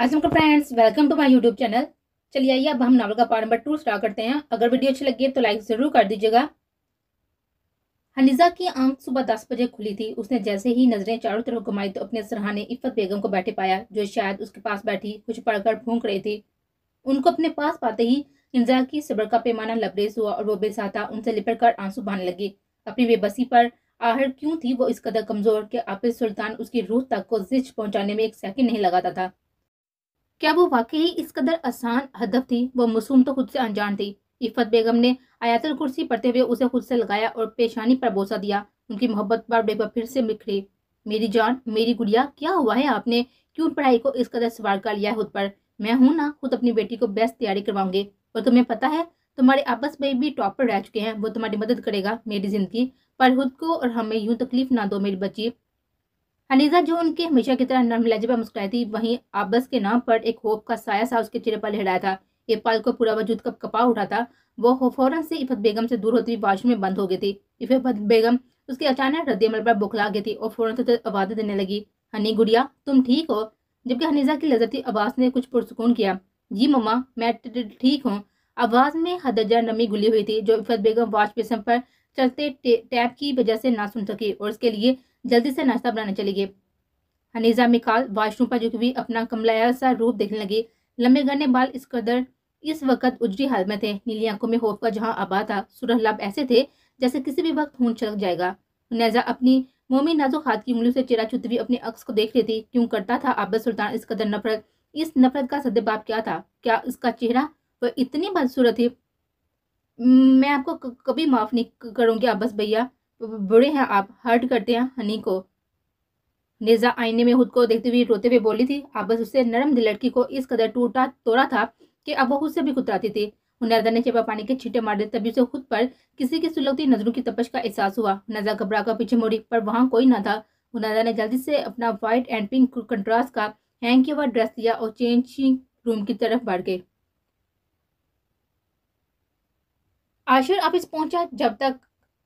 अस्सलाम friends, welcome to my YouTube channel. चलिए आइए अब हम नॉवल का पार्ट नंबर 2 स्टार्ट करते हैं। अगर वीडियो अच्छी लगी है तो लाइक जरूर कर दीजिएगा। हनीजा की आंख सुबह 10 बजे खुली थी। उसने जैसे ही नजरें चारों तरफ घुमाई तो अपने सरहाने इफ़त बेगम को बैठे पाया, जो शायद उसके पास बैठी कुछ पढ़कर फूंक रही थी। उनको अपने पास पाते ही हनीजा की सब्र का पैमाना लबरेज हुआ और वो बेसाता उनसे लिपट कर आंसू बहाने लगी। अपनी बेबसी पर आहर क्यों थी वो इस कदर कमजोर कि आफिस सुल्तान उसकी रूह तक को जिच पहुंचाने में एक सेकंड नहीं लगाता था। क्या वो वाकई इस कदर आसान हदफ थी? वो मासूम तो खुद से अनजान थी। इफ़त बेगम ने आयतुल कुर्सी पढ़ते हुए उसे खुद से लगाया और पेशानी पर बोसा दिया। उनकी मोहब्बत पर बेबा फिर से बिखरी। मेरी जान, मेरी गुड़िया, क्या हुआ है? आपने क्यों पढ़ाई को इस कदर सवार कर लिया है खुद पर? मैं हूं ना, खुद अपनी बेटी को बेस्ट तैयारी करवाऊंगी। और तुम्हें पता है, तुम्हारे आपस में भी टॉपर रह चुके हैं। वो तुम्हारी मदद करेगा मेरी जिंदगी पर। खुद को और हमें यूं तकलीफ ना दो मेरी बच्ची। हनीजा जो उनके हमेशा की तरह नर्म लहजे पर मुस्कुराई थी, वहीं आबस के नाम पर एक होप का साया सा उसके चेहरे पर लहराया था। ये पल को पूरा वजूद कब कपा उठा था। वो फौरन से इफ़त बेगम से दूर होती हुई वाशरूम में बंद हो गई थी। इफ़त बेगम उसके अचानक रद्दअमल पर बौखला गई थी और फौरन से आवाज़ें देने लगी। हनी गुड़िया, तुम ठीक हो? जबकि हनीजा की लजती आवाज़ ने कुछ पुरसुकून किया। जी मम्मा, मैं ठीक हूँ। आवाज़ में हदजा नमी घुली हुई थी, जो इफ़त बेगम वाश बेसिन पर चलते टैप की वजह से ना सुन सकी और उसके लिए जल्दी से नाश्ता बनाने चली गई। हनीजा मिकाल वाशरूम पर झुकी हुई अपना कमलाया सा रूप देखने लगी। लंबे घने बाल इस कदर इस वक्त उजड़ी हाल में थे। नीली आंखों में खौफ का जहां आबा था, सुरह लब ऐसे थे जैसे किसी भी वक्त खून छलक जाएगा। हनीजा अपनी मोमी नाजुक हाथ की उंगलियों से चेहरा छूती हुई अपने अक्स को देख रही थी। क्यों करता था आबद सुल्तान इस कदर नफरत? इस नफरत का सद्देबाब क्या था? क्या इसका चेहरा वह इतनी बदसूरत थी? मैं आपको कभी माफ नहीं करूंगी अब्बास भैया। बुरे हैं आप, हर्ट करते हैं हनी को। नेजा आईने में खुद को देखते हुए रोते हुए बोली थी। अब्बास उससे नरम दिल लड़की को इस कदर टूटा तोड़ा था कि अब वो खुद से भी कुतराती थी। हुनैजा ने चेपा पानी के छींटे मार दिए, तभी उसे खुद पर किसी की सुलगती नजरों की तपश का एहसास हुआ। हुनैजा घबरा कर पीछे मुड़ी, पर वहां कोई न था। हुनैजा ने जल्दी से अपना व्हाइट एंड पिंक कंट्रास्ट का हैंग किया हुआ ड्रेस लिया और चेंजिंग रूम की तरफ बढ़ गई। आशिर ऑफिस पहुंचा जब तक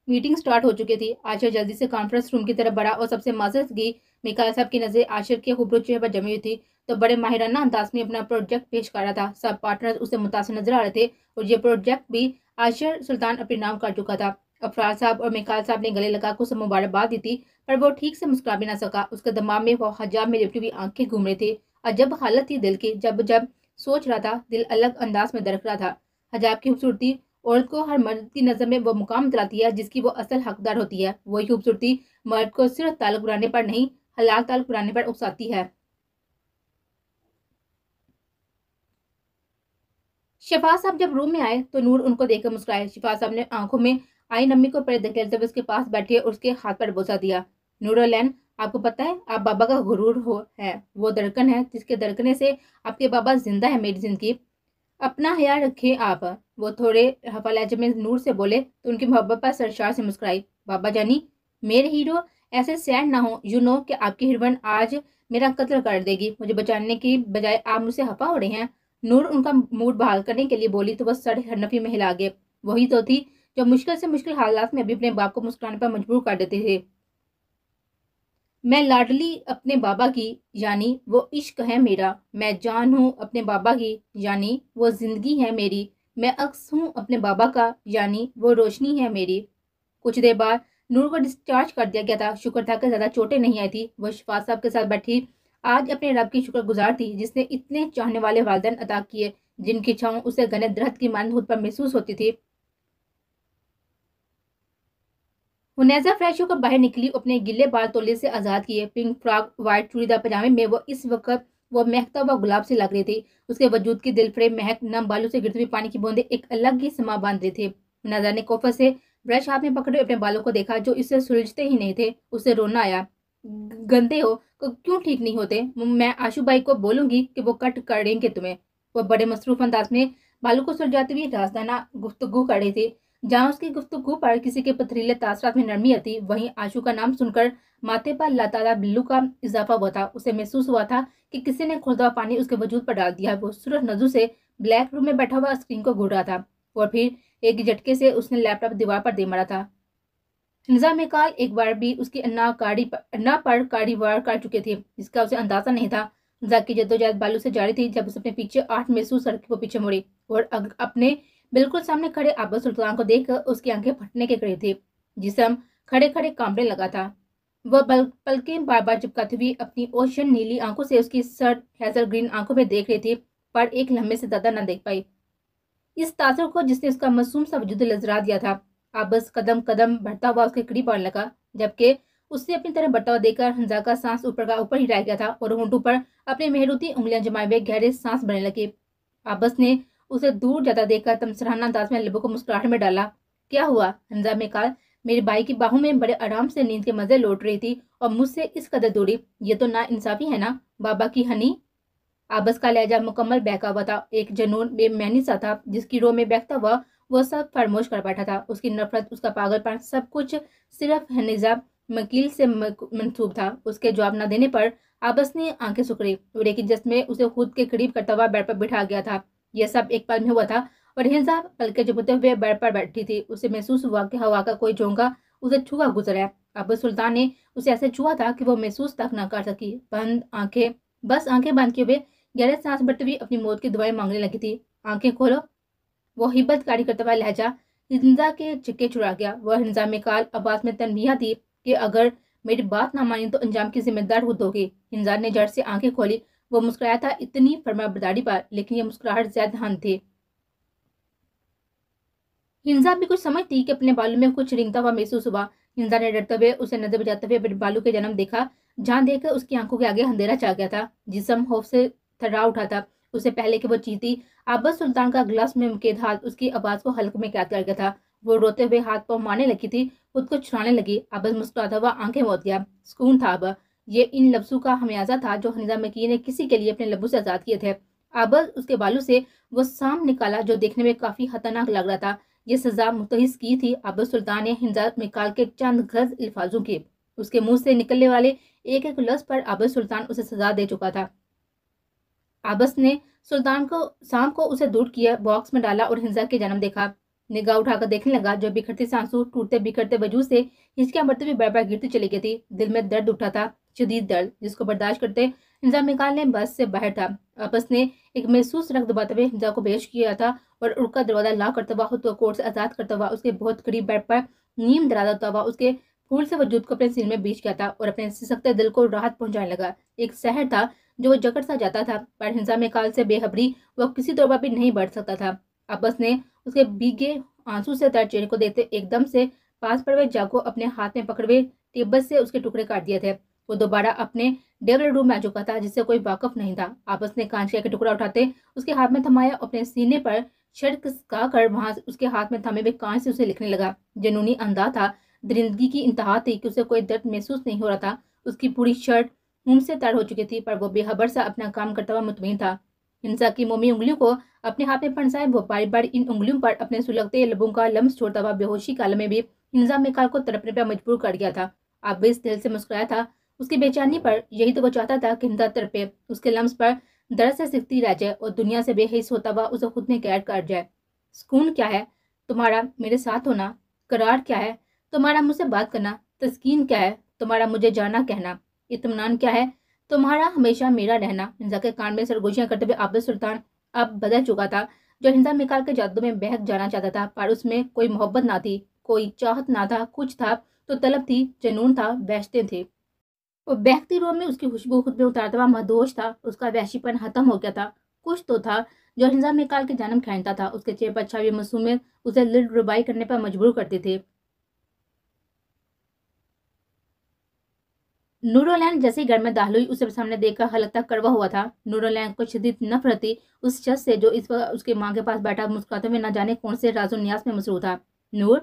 मीटिंग स्टार्ट हो चुकी थी। आशिर जल्दी से कॉन्फ्रेंस रूम की तरफ बढ़ा और सबसे माजरत की। मिकाल साहब की नजर आशिर के खूबसूरत चेहरे पर जमी हुई थी, तो बड़े माहिराना अंदाज में अपना प्रोजेक्ट पेश कर रहा था। सब पार्टनर उसे मुतासिर नजर आ रहे थे और ये प्रोजेक्ट भी आशिर सुल्तान अपने नाम कर चुका था। अफराज साहब और मिकाल साहब ने गले लगा कुछ मुबारकबाद दी थी, पर वो ठीक से मुस्कुरा भी ना सका। उसके दिमाग में वो हजाब में लिपटी हुई आंखें घूम रही थी। अजब हालत थी दिल की। जब जब सोच रहा था, दिल अलग अंदाज में दरक रहा था। हजाब की खूबसूरती औरत को हर मर्द की नजर में वो मुकाम दिलाती है जिसकी वो असल हकदार होती है। वही खूबसूरती मर्द को सिर्फ ताल्लुक बनाने पर नहीं, हलाल ताल्लुक बनाने पर उकसाती है। शिफा साहब जब रूम में आए तो नूर उनको देखकर मुस्कुराए। शिफा साहब ने आंखों में आई नमी को पर्दे खेलते हुए उसके पास बैठे और उसके हाथ पर बोसा दिया। नूरलैन, आपको पता है आप बाबा का गुरूर हो है, वो धड़कन है जिसके धड़कने से आपके बाबा जिंदा है मेरी जिंदगी। अपना ख्याल रखें आप। वो थोड़े हवा लहजे में नूर से बोले तो उनकी मोहब्बत पर सरशार से मुस्कुराई। बाबा जानी, मेरे हीरो ऐसे सैड ना हो। यू नो कि आपकी हीरोइन आज मेरा कत्ल कर देगी। मुझे बचाने की बजाय आप मुझसे हफा हो रहे हैं। नूर उनका मूड बहाल करने के लिए बोली तो वह सर हरनफी में हिला गए। वही तो थी जो मुश्किल से मुश्किल हालात में अभी अपने बाप को मुस्कुराने पर मजबूर कर देते थे। मैं लाडली अपने बाबा की, यानी वो इश्क है मेरा। मैं जान हूँ अपने बाबा की, यानी वो जिंदगी है मेरी। मैं अक्स हूँ अपने बाबा का, यानी वो रोशनी है मेरी। कुछ देर बाद नूर को डिस्चार्ज कर दिया गया था। शुक्र था कि ज्यादा चोटें नहीं आई थी। वो शफात साहब के साथ बैठी आज अपने रब की शुक्रगुजार थी जिसने इतने चाहने वाले वालिदैन अता किए, जिनकी छांव उसे घने दरख्त की मानद खुद पर महसूस होती थी। हुनैजा फ्रेश होकर बाहर निकली, अपने गिले बाल तौलिए से आजाद किए। पिंक फ्रॉक, व्हाइट चूड़ीदार पजामे में वो इस वक्त वो महकता हुआ गुलाब से लग रही थी। उसके वजूद की दिलफरेब महक नम बालों से गिरती हुई पानी की बूंदे एक अलग ही समा बांध रही थी। हुनैजा ने कोफर से ब्रश हाथ में पकड़े अपने बालों को देखा जो इससे सुलझते ही नहीं थे। उसे रोना आया। गंदे हो क्यों ठीक नहीं होते? मैं आशू भाई को बोलूंगी कि वो कट कर देंगे तुम्हें। वो बड़े मसरूफ अंदाज में बालों को सुलझाती हुई राजदाना गुफ्तगू कर रही थी। जहां उसकी गुफ्तगू पर किसी के पथरीले तासरात में नरमी आती, वहीं आशू का नाम सुनकर माथे पर लतादा बिल्लू का इजाफा हुआ था। उसे महसूस हुआ था कि किसी ने खुदा पानी उसके वजूद पर डाल दिया। वो सुरख नजू से ब्लैक रूम में बैठा हुआ स्क्रीन को घूर रहा था और फिर एक झटके से उसने लैपटॉप दीवार पर दे मारा था। निजाम काल एक बार भी उसकी अन्ना पर काड़ी वार कर चुके थे, जिसका उसे अंदाजा नहीं था। حمزہ کی جدوجہد بالو سے جاری تھی جب اس اپنے پیچھے 8 محسوس سڑک کو پیچھے مڑی اور اپنے بالکل سامنے کھڑے عابد سلطان کو دیکھ کر اس کی آنکھیں پھٹنے کے قریب تھی۔ جسم کھڑے کھڑے کانپنے لگا تھا۔ وہ پلکیں بار بار چپکاتی ہوئی اپنی اوشن نیلی آنکھوں سے اس کی سرد ہیزل گرین آنکھوں میں دیکھ رہی تھی، پر ایک لمحے سے زیادہ نہ دیکھ پائی۔ اس تاثر کو جس نے اس کا معصوم سا وجود لرزا دیا تھا۔ عابد قدم قدم بڑھتا ہوا اس کے قریب آنے لگا، جبکہ اس سے اپنی طرح بڑھتا ہوا دیکھ کر حمزہ کا سانس اوپر کا اوپر ہی رہ گیا تھا اور ہونٹوں پر اپنی مہروتی انگلیاں جمائے ہوئے گہرے سانس بننے لگی۔ عابد نے اسے دور جاتا دیکھ کر تمسراہانہ انداز میں لبوں کو مسکراہٹ میں ڈالا۔ کیا ہوا؟ حمزہ میں کہا۔ میرے بھائی کی باہوں میں بڑے آرام سے نیند کے مزے لوٹ رہی تھی اور مجھ سے اس قدر دوری، یہ تو نا انصافی ہے نا بابا کی ہنی۔ عابد کا لہجہ مکمل بہکا ہوا تھا، ایک جنون بے معنی سا تھا جس کی روح میں بہکتا ہوا وہ سب فراموش کر بیٹھا تھا۔ اس کی نفرت، اس کا پاگل پن، سب کچھ صرف حنیزہ مکیل سے منسوب تھا۔ اس کے جواب نہ دینے پر عابد نے آنکھیں سکڑی اور ایک جس میں اسے خود کے قریب کرتا ہوا بیڈ پر بٹھا گیا تھا۔ یہ سب ایک پل میں ہوا تھا اور حنیزہ پلکیں جھپکتے ہوئے بیڈ پر بیٹھی تھی۔ اسے محسوس ہوا کہ ہوا کا کوئی جھونکا اسے چھوا گزرا ہے۔ عابد سلطان نے اسے ایسے چھوا تھا کہ وہ محسوس تک نہ کر سکی۔ بس آنکھیں بند کیے ہوئے گہرے سانس بھرتے ہوئے اپنی موت کی دعائیں مانگنے لگی تھی۔ آنکھیں کھولو، وہ ہبت کاری کرتا ہوا لہجہ حنیزہ کے چکے چھڑا گیا۔ وہ حنیزہ میں کال آواز میں تنبیہ تھی کہ اگر میری بات نہ مانی تو انجام کی ذمہ دار خود ہوگی۔ حنیزہ نے جھٹ سے آنکھیں کھولی۔ وہ مسکرایا تھا اتنی فرمانبرداری پر، لیکن یہ مسکراہٹ زیادہ دھان تھی۔ حنیزہ بھی کچھ سمجھتی کہ اپنے بالوں میں کچھ رنگتا ہوا محسوس ہوا۔ حنیزہ نے ڈرتے ہوئے اسے نظر بچاتے ہوئے اپنے بالوں کے جنم دیکھا، جہاں دیکھ کر اس کی آنکھوں کے آگے اندھیرا چھا گیا تھا۔ جسم خوف سے تھرا اٹھا تھا۔ اس سے پہلے کہ وہ چیختی، عابد سلطان کا گلاس میں مقید ہاتھ اس کی آواز کو حلق میں قید کر گیا تھا۔ وہ روتے ہوئے ہاتھ پاؤں مارنے لگی تھی، خود کو چھڑانے لگی۔ عابد مسکراتا ہوا آنکھیں موت گیا۔ سکون تھا اب۔ یہ ان لفظوں کا خمیازہ تھا جو حنیزہ مکی نے کسی کے لیے اپنے لبوں سے آزاد کیے تھے۔ عابد اس کے بالوں سے وہ سام نکالا جو دیکھنے میں کافی خطرناک لگ رہا تھا۔ یہ سزا متحز کی تھی عابد سلطان نے حنیزہ مکال کے چند غلط الفاظوں کی۔ اس کے منہ سے نکلنے والے ایک ایک لفظ پر عابد سلطان اسے سزا دے چکا تھا۔ عابد نے سلطان کو سام کو اسے دور کیا باکس میں ڈالا اور حنیزہ کے جنم دیکھا۔ نگاہ اٹھا کر دیکھنے لگا جو بکھرتے سانسوں ٹوٹتے بکھرتے وجود سے ہچکیاں بڑھتے ہوئے بار گرتی چلی گئی تھی۔ دل میں درد اٹھا تھا، شدید درد جس کو برداشت کرتے حنیزہ مکال نے بس سے باہر تھا۔ عابد نے ایک محسوس رکھ دباتے ہوئے حنیزہ کو پیش کیا تھا اور اڑ کا دروازہ لا کرتا ہوا خود کو کوٹ سے آزاد کرتا ہوا اس کے بہت قریب بیڈ پر نیم دراز ہوتا ہوا اس کے پھول سے وجود کو اپنے سینے میں بیچ گیا تھا اور اپنے سسکتے دل کو راحت پہنچانے لگا۔ ایک سحر تھا جو وہ جکڑ سا جاتا تھا، پر حنیزہ مکال سے بے خبری وہ کسی طور پر بھی نہیں بڑھ سکتا تھا۔ عابد نے اس کے بھیگے آنسو سے تر چہرے کو دیکھتے ایک دم سے پاس پڑے ہوئے جاگ کو اپنے ہاتھ میں پکڑے ہوئے ٹیبل سے اس کے ٹکڑے کاٹ دیے تھے۔ وہ دوبارہ اپنے ڈیول روم میں آ چکا تھا جس سے کوئی واقف نہیں تھا۔ عابد نے کانچ کا ایک ٹکڑا اٹھاتے اس کے ہاتھ میں تھمایا، اپنے سینے پر شرک سکا کر وہاں اس کے ہاتھ میں تھامے ہوئے کانچ سے اسے لکھنے لگا۔ جنونی انداز تھا، درندگی کی انتہا تھی کہ اسے کوئی درد محسوس نہیں ہو رہا تھا۔ اس کی پوری شرٹ خون سے تر ہو چکی تھی، پر وہ بے خبر سا اپنا کام کرتا ہوا مطمئن تھا۔ حنیزہ کی مومی انگلیوں کو اپنے ہاتھ میں پھنسائے وہ بار بار ان انگلیوں پر اپنے سلگتے لبوں کا لمس چھوڑتا ہوا بے ہوشی کالم میں بھی حنیزہ مکال کو تڑپنے پر مجبور کر گیا تھا۔ عابد اس دل سے مسکرایا تھا اس کی بے چینی پر، یہی تو وہ چاہتا تھا کہ حنیزہ تڑپے، اس کے لمس پر درد سے سکتی رہ جائے اور دنیا سے بے حس ہوتا ہوا اسے خود میں قید کر جائے۔ سکون کیا ہے؟ تمہارا میرے ساتھ ہونا۔ قرار کیا ہے؟ تمہارا مجھ سے بات کرنا۔ تسکین کیا ہے؟ تمہارا مجھے جانا کہنا۔ اطمینان کیا ہے؟ تمہارا ہمیشہ میرا رہنا۔ حنیزہ کے کان میں سرگوشیاں کرتے ہوئے عابد سلطان اب بدل چکا تھا، جو حنیزہ مکال کے جادو میں بہک جانا چاہتا تھا، پر اس میں کوئی محبت نہ تھی، کوئی چاہت نہ تھا، کچھ تھا تو طلب تھی، جنون تھا، وحشتیں تھی۔ وہ بہکتی روح میں اس کی خوشبو خود میں اتارتا ہوا مدہوش تھا، اس کا وحشی پن ختم ہو گیا تھا۔ کچھ تو تھا جو حنیزہ مکال کے جنم کھینچتا تھا، اس کے چہرے پر چھائی ہوئی معصومیت اسے دل ربائی کرنے پر مجبور کرتی تھی۔ نورالعین جیسے ہی گھر میں داخل ہوئی اسے سامنے دیکھ کر حلق تک کڑوا ہوا تھا۔ نورالعین کو شدید نفرت تھی اس شخص سے جو اس وقت اس کے ماں کے پاس بیٹھا مسکراتے ہوئے نہ جانے کون سے راز و نیاز میں مصروف تھا۔ نور،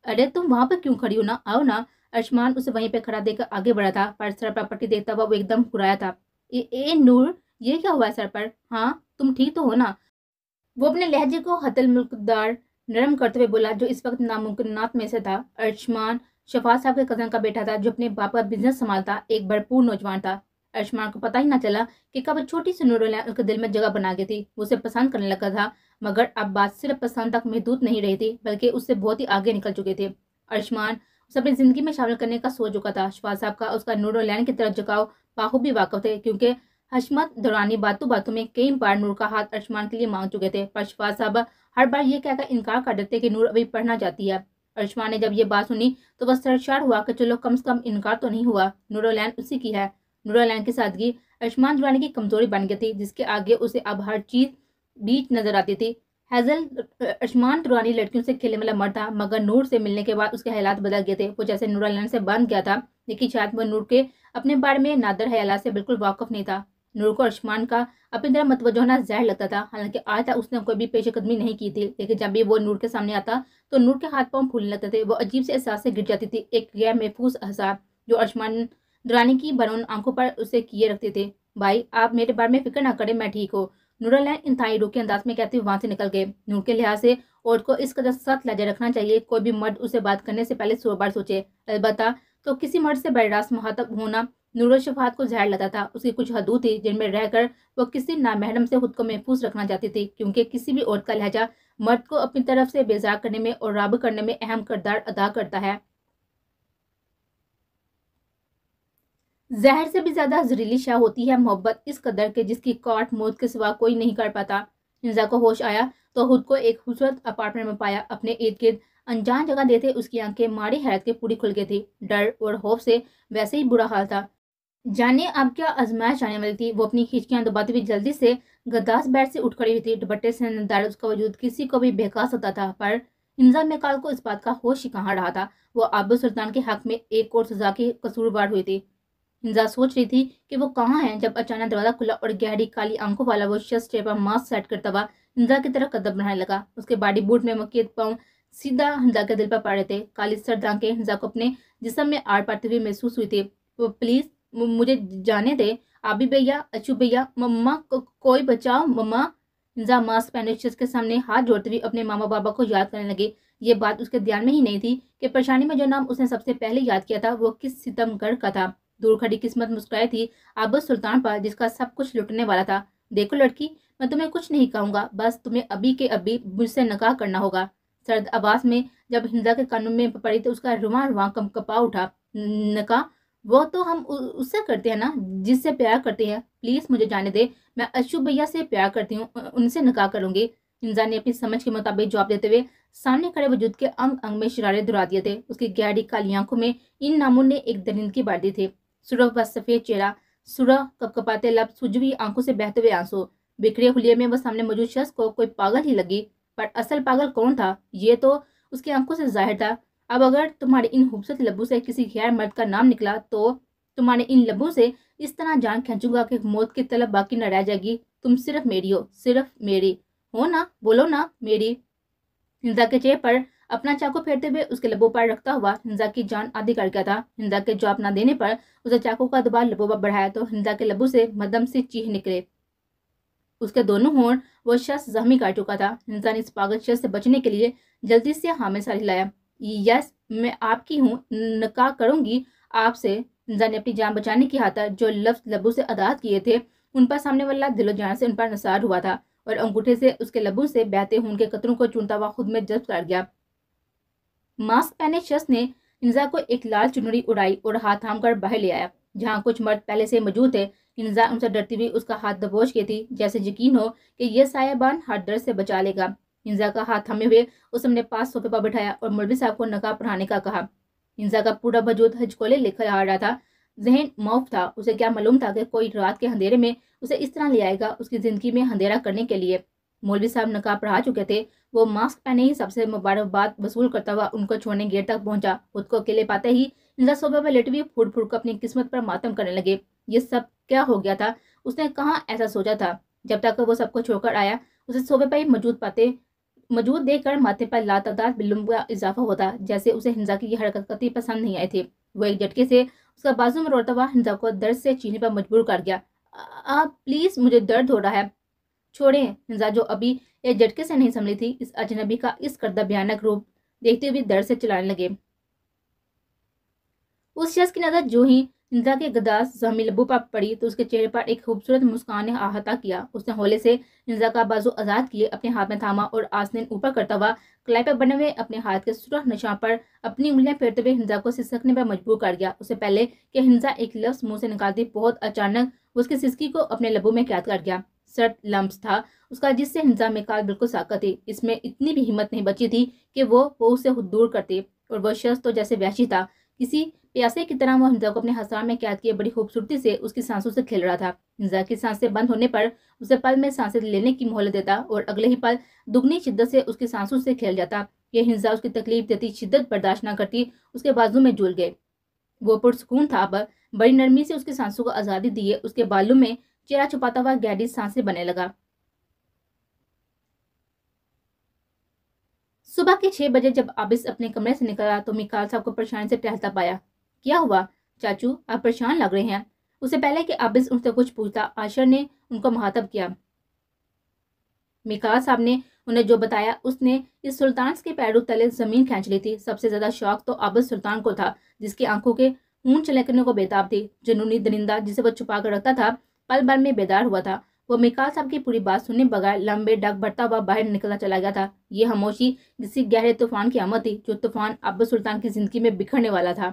ارے تم وہاں پہ کیوں کھڑی ہو نا، آؤ نا۔ ارشمان اسے وہیں پہ کھڑا دیکھ کر آگے بڑھا تھا، پر سر پر پٹی دیکھتا ہوا وہ ایک دم ہرایا تھا۔ اے نور، یہ کیا ہوا ہے سر پر؟ ہاں تم ٹھیک تو ہو نا؟ وہ اپنے لہجے کو حد المقدار نرم کرتے ہوئے بولا جو اس وقت ناممکنات میں سے تھا۔ ارشمان شفاعت صاحب کے کزن کا بیٹا تھا جو اپنے باپ کا بزنس سنبھالتا ایک بھرپور نوجوان تھا۔ ارشمان کو پتہ ہی نہ چلا کہ کب چھوٹی سی نورالعین اس کے دل میں جگہ بنا گئی تھی۔ وہ اسے پسند کرنے لگا تھا، مگر اب بات صرف پسند تک محدود نہیں رہی تھی بلکہ اس سے بہت ہی آگے نکل چکی تھی۔ ارشمان اسے اپنی زندگی میں شامل کرنے کا سوچ چکا تھا۔ شفاعت صاحب کا اس کا نورالعین کی طرف جھکاؤ بخوبی واقف تھے، کیونکہ हशमत दुरानी बातों बातों में कई बार नूर का हाथ अरशमान के लिए मांग चुके थे, पर शफात साहब हर बार ये कहकर इनकार कर देते कि नूर अभी पढ़ना चाहती है। अरशमान ने जब ये बात सुनी तो वह सरशार हुआ कि चलो कम से कम इनकार तो नहीं हुआ, नूरलैन उसी की है। नूरलैन की सादगी अरशमान दुरानी की कमजोरी बन गई थी, जिसके आगे उसे अब हर चीज बीच नजर आती थी। हैजल अरशमान दुरानी लड़कियों से खेलने वाला मर्द था, मगर नूर से मिलने के बाद उसके हालात बदल गए थे। वो जैसे नूरलैन से बंध गया था, लेकिन शायद वो नूर के अपने बारे में नादर ख्यालात से बिल्कुल वाकिफ नहीं था। नूर को अरशमान का अपनी तरह मतवज्जो होना जहर लगता था। हालांकि आज तक उसने कोई भी पेशकदमी नहीं की थी, लेकिन जब भी वो नूर के सामने आता तो नूर के हाथ पांव फूलने लगते थे। वो अजीब से एहसास से गिर जाती थी, एक गैर महफूज एहसास जो अरशमान दुरानी की बनौन आंखों पर उसे किए रखते थे। भाई आप मेरे बारे में फिक्र ना करें, मैं ठीक हूँ, नूरलैन इंतहाई रुके अंदाज में कहते हुए वहां से निकल गए। नूर के लिहाज से औरत को इस कदर सख्त लहजा रखना चाहिए, कोई भी मर्द उसे बात करने से पहले 100 बार सोचे। अलबत्ता तो किसी मर्द से बर्दाश्त मुहातब होना नूर शफात को जहर लगा था। उसकी कुछ हदूद थी जिनमें रहकर वो किसी नामहरम से खुद को महफूज रखना चाहती थी, क्योंकि किसी भी औरत का लहजा मर्द को अपनी तरफ से बेजार करने में और राब करने में अहम किरदार अदा करता है। जहर से भी ज्यादा जहरीली शाह होती है मोहब्बत इस कदर के जिसकी काट मौत के सिवा कोई नहीं कर पाता। हिंजा को होश आया तो खुद को एक खूबसूरत अपार्टमेंट में पाया। अपने इर्द गिर्द अनजान जगह देते उसकी आंखें मारी हैरत के पूरी खुल गई थी। डर और खौफ से वैसे ही बुरा हाल था। जाने अब क्या आजमाइश आने वाली थी। वो अपनी खिचकियां दबाती हुई जल्दी से गद्दास बेड से उठ खड़ी हुई थी। दुपट्टे से नदार उसका वजूद किसी को भी बेका सकता था, पर हिंजा मेकाल को इस बात का होश ही कहाँ रहा था। वो आबू सुल्तान के हक में एक और सजा की कसूरवार हुई थी। हिंजा सोच रही थी कि वो कहाँ है, जब अचानक दरवाजा खुला और गहरी काली आंखों वाला वो शख्स चेहरे पर मास्क सेट करता हुआ हिंजा की तरफ कदम बढ़ाने लगा। उसके बॉडी बूट में मकीद पांव सीधा हिंजा के दिल पर पड़ रहे थे। काली सर्द आंखें हिंजा को अपने जिस्म में आड़ पाते हुए महसूस हुई थी। वो प्लीज मुझे जाने दे, आबी भैया, अचू भैया, मम्मा कोई बचाओ मम्मा। हिंजा मास्क पहने शख्स के सामने हाथ जोड़ते हुए अपने मामा बाबा को याद करने लगे। ये बात उसके ध्यान में ही नहीं थी कि परेशानी में जो नाम उसने सबसे पहले याद किया था वो किस सितमगर का था। दूर खड़ी किस्मत मुस्कुराई थी आबद सुल्तान पर, जिसका सब कुछ लुटने वाला था। देखो लड़की, मैं तुम्हें कुछ नहीं कहूंगा, बस तुम्हें अभी के अभी मुझसे निकाह करना होगा। सर्द आवाज में जब हिंजा के कानून में पड़ी तो उसका रुआ रुआ कंपा उठा। निकाह? वो तो हम उससे करते हैं ना जिससे प्यार करते हैं। प्लीज मुझे जाने दे, मैं अशु भैया से प्यार करती हूँ, उनसे निकाह करूंगी। हिंजा ने अपनी समझ के मुताबिक जवाब देते हुए सामने खड़े वजूद के अंग अंग में शरारे दुरा दिए थे। उसकी गहरी काली आंखों में इन नामों ने एक दरिंदगी बांट दी थी। सुरख व सफेद चेहरा, सुरख कपकपाते लब, सुजवी आंखों से बहते हुए आंसू। बिखरे हुलिये में वह सामने मौजूद शख्स को कोई पागल ही लगी, पर असल पागल कौन था ये तो उसकी आंखों से जाहिर था। अब अगर तुम्हारे इन खूबसूरत लबों से किसी गैर मर्द का नाम निकला तो तुम्हारे इन लबों से इस तरह जान खींचूंगा कि मौत की तलब बाकी न रह जाएगी। तुम सिर्फ मेरी हो, सिर्फ मेरी हो ना, बोलो ना मेरी। हिंजा के चेहरे पर अपना चाकू फेरते हुए उसके लबों पर रखता हुआ हिंजा की जान आधी कर गया था। हिंजा के जवाब न देने पर उसे चाकू का दबाव लबों पर बढ़ाया तो हिंजा के लबों से मदम से चीख निकले। उसके दोनों होंठ वो शख्स जख्मी कर चुका था। हिंजा ने इस पागल शख्स से बचने के लिए जल्दी से हाँ में सारी लाया। यस, मैं आपकी हूँ, निकाह करूंगी आपसे। हिंजा ने अपनी जान बचाने की खातिर जो लफ्ज लबों से अदा किए थे उन पर सामने वाला दिलो जान से उन पर नसार हुआ था और अंगूठे से उसके लबों से बहते खून के कतरों को चूमता हुआ खुद में जज्ब कर गया। मास्क पहने शख्स ने हिंजा को एक लाल चुनरी उड़ाई और हाथ थाम कर बाहर ले आया। जहाँ कुछ मर्द पहले से मौजूद थे, हिंजा उनसे डरती हुई उसका हाथ दबोच के थी, जैसे यकीन हो कि यह सायाबान हर डर से बचा लेगा। हिंजा का हाथ थामे हुए उस अपने पास सोफे पर बिठाया और मौलवी साहब को नकाब पढ़ाने का कहा। हिंजा का पूरा वजूद हिचकोले लेकर आ रहा था, जहन मौफ था। उसे क्या मालूम था कि कोई रात के अंधेरे में उसे इस तरह ले आएगा उसकी जिंदगी में अंधेरा करने के लिए। मौलवी साहब नकाब पढ़ा चुके थे। वो मास्क पहने ही सबसे मुबारकबाद वसूल करता हुआ उनको छोड़ने गेट तक पहुंचा। खुद को अकेले पाते ही हिंजा सोफे पर लेटे हुए फुट फुट को अपनी किस्मत पर मातम करने लगे। ये सब क्या हो गया था? उसने कहाँ ऐसा सोचा था? जब तक वो सबको छोड़कर आया उसे सोफे पर ही मौजूद देखकर माथे पर लातादार बिल्लुम का इजाफा होता, जैसे उसे हिंजा की यह हरकत कतई पसंद नहीं आई थी। वो एक झटके से उसका बाजू में रोता हुआ हिंजा को दर्द से चीने पर मजबूर कर गया। आप प्लीज, मुझे दर्द हो रहा है, छोड़ें। हिंजा जो अभी एक झटके से नहीं संभली थी, इस अजनबी का इस करदा भयानक रूप देखते हुए दर्द से चिल्लाने लगे। उस शख्स की नजर जो ही हिंजा के गदास जहमी लबों पर पड़ी तो उसके चेहरे पर एक खूबसूरत मुस्कान ने अहाता किया। उसने होले से हिंजा का बाजू आजाद किए अपने हाथ में थामा और आसनीन ऊपर करता हुआ कलाई पर बने हुए अपने हाथ के सुरख निशान पर अपनी उंगलियां फेरते हुए हिंजा को सिसकने पर मजबूर कर गया। उससे पहले कि हिंजा एक लफ्ज मुंह से निकालती बहुत अचानक وہ اس کی سسکی کو اپنے لبوں میں قید کر گیا۔ سرد لمس تھا اس کا جس سے ہنزا میکال بالکل ساکت تھی۔ اس میں اتنی بھی ہمت نہیں بچی تھی کہ وہ اسے خود دور کرتی، اور وہ شخص تو جیسے وحشی تھا، کسی پیاسے کی طرح وہ ہنزا کو اپنے حصار میں قید کیے بڑی خوبصورتی سے اس کی سانسوں سے کھیل رہا تھا۔ ہنزا کی سانسیں بند ہونے پر اسے پل میں سانسیں لینے کی مہلت دیتا اور اگلے ہی پل دگنی شدت سے اس کی سانسوں سے کھیل جاتا۔ یہ ہنزا اس کی تکلیف دیتی شدت برداشت نہ کرتی، اس کے بازو میں جھول گئے۔ وہ پرسکون تھا، اب بڑی نرمی سے اس کی سانسوں کو آزادی دیے اس کے بالوں میں چہرہ چھپاتا ہوا گہری سانسیں بننے لگا۔ صبح کے 6 بجے جب عابس اپنے کمرے سے نکلا تو میکال صاحب کو پریشانی سے ٹہلتا پایا۔ کیا ہوا چاچو، آپ پریشان لگ رہے ہیں؟ اس سے پہلے کہ عابس ان سے کچھ پوچھتا، عاشر نے ان کو مخاطب کیا۔ میکال صاحب نے انہیں جو بتایا، اس نے اس سلطان کے پیروں تلے زمین کھینچ لی تھی۔ سب سے زیادہ شوق تو عابس سلطان کو تھا، جس کی آنکھوں کے خون چھلکنے کو بےتاب تھی۔ جنونی درندہ جسے وہ چھپا کر رکھتا تھا پل بھر میں بیدار ہوا تھا۔ وہ میکال صاحب کی پوری بات سننے بغیر لمبے ڈگ بھرتا ہوا باہر نکلنا چلا گیا تھا۔ یہ خاموشی کسی گہرے طوفان کی آمد تھی، جو طوفان عابس سلطان کی زندگی میں بکھرنے والا تھا۔